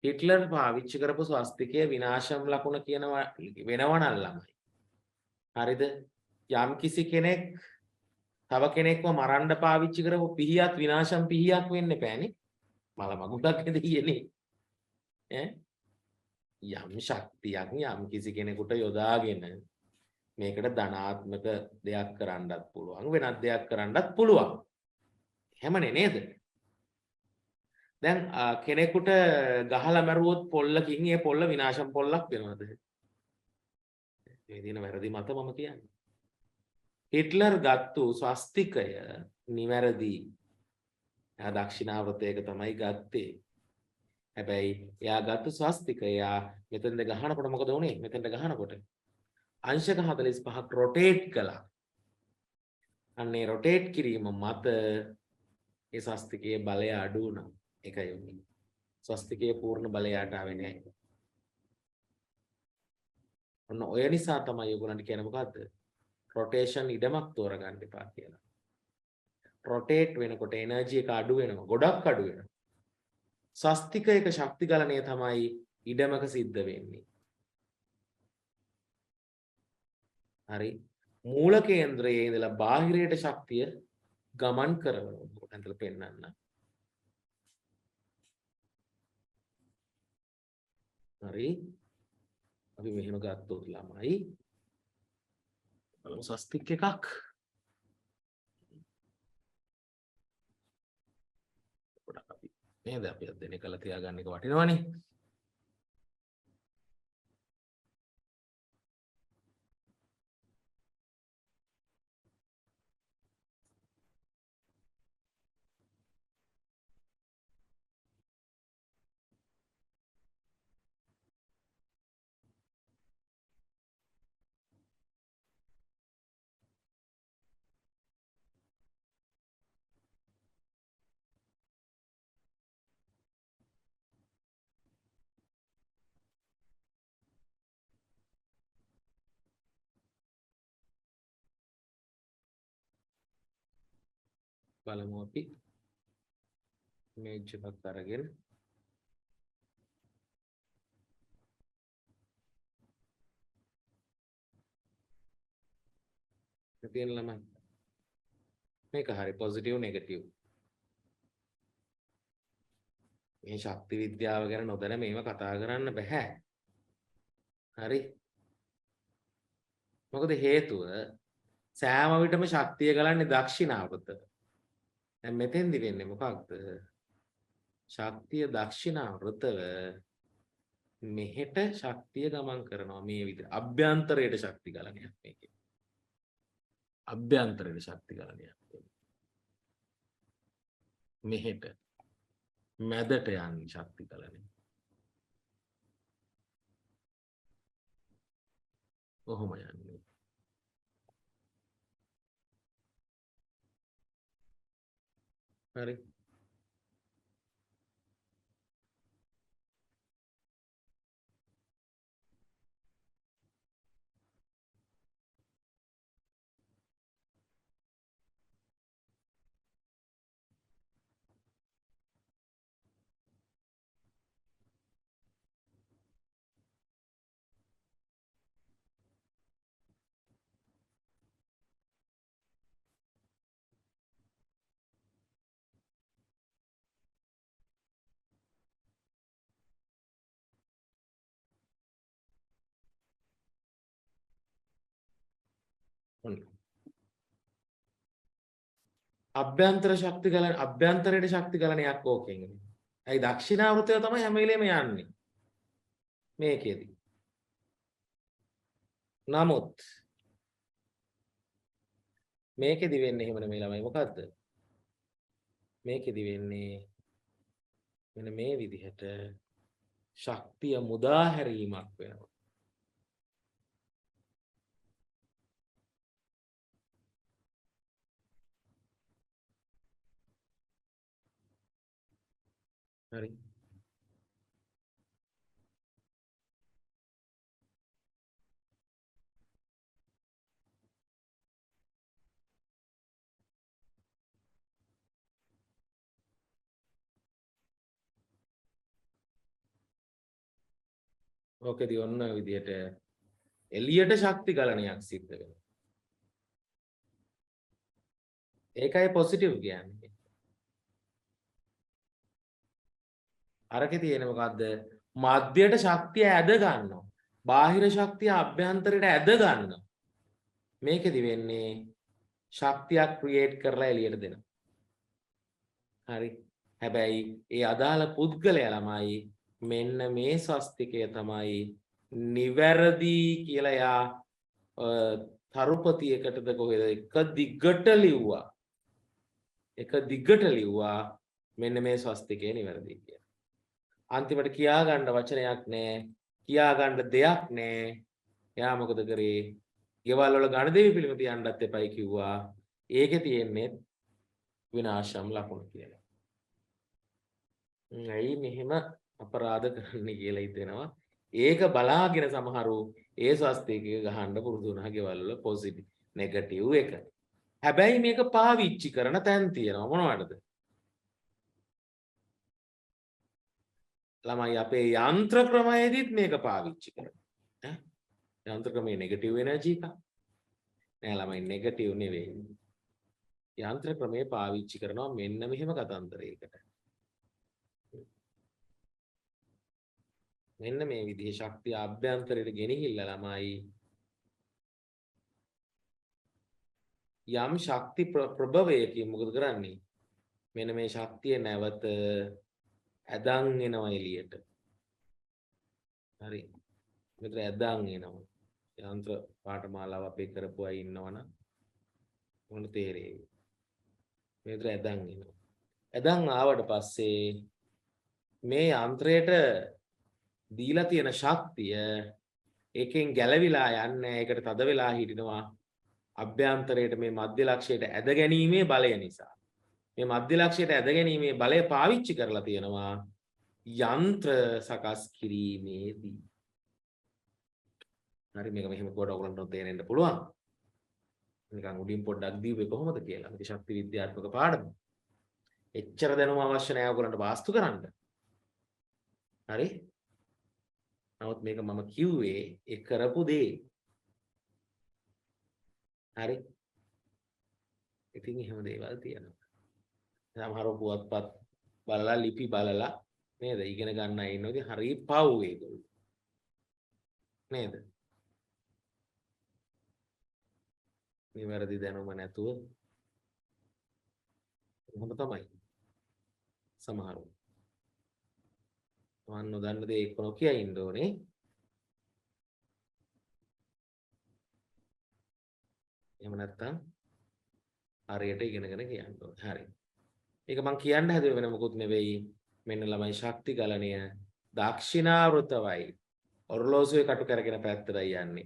Hitler පාවිච්චි කරපු ස්වස්තිකය විනාශම් ලකුණ කියනවා වෙනවනම් ළමයි. හරිද? යම් කිසි කෙනෙක් තව කෙනෙක්ව මරන්න පාවිච්චි කරපු පිහියත් විනාශම් පිහියක් වෙන්න එපානේ. මල මගුලක් නෙදීයනේ. ඈ යම් ශක්තියක් යම් කිසි කෙනෙකුට යොදාගෙන මේකට ධනාත්මක දෙයක් කරන්නත් පුළුවන් වෙනත් දෙයක් කරන්නත් පුළුවන්. එහෙමනේ නේද? දැන් කෙනෙකුට ගහලා මැරුවොත් පොල්ලකින් ඒ පොල්ල විනාශම් පොල්ලක් වෙනවද? මේ දින වැරදි මත මම කියන්නේ. හිට්ලර් ගත්තු ස්වස්තිකය නිවැරදි. එයා දක්ෂිණාවෘතයක තමයි ගත්තේ. හැබැයි එයා ගත්තු ස්වස්තිකය එයා මෙතෙන්ද ගහනකොට මොකද වුනේ? මෙතෙන්ට ගහනකොට අංශක 45ක් රොටේට් කළා. අන්නේ රොටේට් කිරීම මත ඒ ස්වස්තිකයේ බලය අඩු වුණා. ඒකයි උනේ. ස්වස්තිකයේ පූර්ණ බලය යට ආවේ නැහැ. ඔන්න ඔය නිසා තමයි ඔයගොල්ලන්ට කියන්නේ මොකද්ද? රොටේෂන් ඉඩමක් තෝරගන්න එපා කියලා. රොටේට් වෙනකොට එනර්ජි එක අඩු වෙනවා. ගොඩක් අඩු වෙනවා. ස්වස්තිකයක ශක්ති ගලණය තමයි ඉඩමක සිද්ධ වෙන්නේ. හරි. මූල කේන්ද්‍රයේ ඉඳලා බාහිරයට ශක්තිය ගමන් කරනවා. ඔතනට පෙන්නන්න. හරි. අපි මෙහෙම ගත්තොත් ළමයි බලමු ස්වස්තික් එකක්. ගොඩක් අපි නේද අපි අද කළා තියාගන්න එක වටිනවනේ. බලමු අපි මේජ් එකක් අරගෙන තියෙන ළමයි මේක හරි පොසිටිව් නෙගටිව් මේ ශක්ති විද්‍යාව ගැන නොදැන මේව කතා කරන්න බෑ. හරි. මොකද හේතුව සෑම විටම ශක්තිය ගලන්නේ දක්ෂිනාවත. දැන් මෙතෙන්දි වෙන්නේ මොකක්ද? ශක්තිය දක්ෂිනාවෘතව මෙහෙට ශක්තිය ගමන් කරනවා මේ විදිහට. අභ්‍යන්තරයට ශක්ති ගලනයක් මේකේ. අභ්‍යන්තරයට ශක්ති ගලනයක්. මෙහෙට මැදට යන්නේ ශක්ති ගලනය. කොහොම යන්නේ? හරි. ඔන්න. අභ්‍යන්තර ශක්ති ගලන අභ්‍යන්තරයට ශක්ති ගලනයක් ඕකෙන්. ඇයි දක්ෂිනාවෘතය තමයි හැම වෙලේම යන්නේ. මේකෙදි. නමුත් මේකෙදි වෙන්නේ එහෙම නෙමෙයි ළමයි මොකද්ද? මේකෙදි වෙන්නේ මෙන්න මේ විදිහට ශක්තිය මුදා හැරීමක් වෙනවා. හරි. ඕකෙදි ඔන්න ඔය විදියට එළියට ශක්ති ගලණයක් සිද්ධ වෙනවා. ඒකයි පොසිටිව් කියන්නේ. අරකේ තියෙන මොකද්ද? මධ්‍යයට ශක්තිය ඇද ගන්නවා. බාහිර ශක්තිය අභ්‍යන්තරයට ඇද ගන්නවා. මේකෙදි වෙන්නේ ශක්තියක් ක්‍රියේට් කරලා එළියට දෙනවා. හරි. හැබැයි ඒ අදාළ පුද්ගලයා ළමයි මෙන්න මේ ස්වස්තිකය තමයි නිවැරදි කියලා යා තරුපතියකටද කොහෙද එක දිගට ලිව්වා. එක දිගට ලිව්වා මෙන්න මේ ස්වස්තිකය නිවැරදි කියලා. අන්තිමට කියා ගන්න වචනයක් නැහැ. කියා ගන්න දෙයක් නැහැ. එයා මොකද කරේ? ගෙවල් වල ගණදෙවි පිළිම තියන්නත් එපයි කිව්වා. ඒකේ තියෙන්නේ විනාශම් ලකුණු කියලා. ඇයි මෙහෙම අපරාධ කරන්නේ කියලා හිතෙනවා. ඒක බලාගෙන සමහරු ඒ ස්වස්තිකය ගහන්න පුරුදු වුණා ගෙවල් වල පොසිටිව් නෙගටිව් එක. හැබැයි මේක පාවිච්චි කරන තැන් තියෙනවා මොනවටද? ළමයි අපේ යන්ත්‍ර ක්‍රමයේදීත් මේක පාවිච්චි කරනවා. යන්ත්‍ර ක්‍රමයේ නෙගටිව් එනර්ජි එක. නෑ ළමයි නෙගටිව් නෙවෙයි. යන්ත්‍ර ක්‍රමයේ පාවිච්චි කරනවා මෙන්න මෙහෙම කතන්දරයකට. මෙන්න මේ විදිහේ ශක්තිය අභ්‍යන්තරයට ගෙනහිල්ලා ළමයි යම් ශක්ති ප්‍රභවයකින් මොකද කරන්නේ? මෙන්න මේ ශක්තිය නැවත ඇදන් එනවා එළියට. හරි. මෙතන ඇදන් එනවා. යන්ත්‍ර පාඨමාලාව අපේ කරපු අය ඉන්නවනම් මොන තේරෙයි. මෙතන ඇදන් එනවා. ඇදන් ආවට පස්සේ මේ යන්ත්‍රයට දීලා තියෙන ශක්තිය ඒකෙන් ගැලවිලා යන්නේ ඒකට තද වෙලා හිටිනවා අභ්‍යන්තරයට මේ මධ්‍ය ලක්ෂයට ඇද ගැනීමේ බලය නිසා. මේ මධ්‍ය ලක්ෂයට ඇද ගැනීමේ බලය පාවිච්චි කරලා තියෙනවා යන්ත්‍ර සකස් කිරීමේදී. හරි මේක මෙහෙම කොට ඔයගොල්ලන්ට තේරෙන්න පුළුවන්. නිකන් උඩින් පොඩ්ඩක් දීුවේ කොහොමද කියලා. මේක ශක්ති විද්‍යාත්මක පාඩම. එච්චර දැනුම අවශ්‍ය නැහැ ඔයගොල්ලන්ට වාස්තු කරන්න. හරි? නමුත් මේක මම කිව්වේ ඒ කරපු දේ. හරි? ඉතින් එහෙම දේවල් තියෙනවා. සමහරව පුවත්පත් බලලා ලිපි බලලා නේද ඉගෙන ගන්න අය ඉන්නෝද හරි පව් ඒගොල්ලෝ. නේද? නිවැරදි දැනුම නැතුව කොහොම තමයි සමහරව. මම නොදන්න දේ එක්ක නොකිය ඉන්න ඕනේ. එහෙම නැත්නම් හරියට ඉගෙනගෙන කියන්න ඕනේ. හරි. ඒක මම කියන්න හැදුවේ වෙන මොකුත් නෙවෙයි. මෙන්න ළමයි ශක්ති ගලණය දක්ෂිනාවෘතවයි. ඔරලෝසුවේ කටු කරගෙන පැත්තටයි යන්නේ.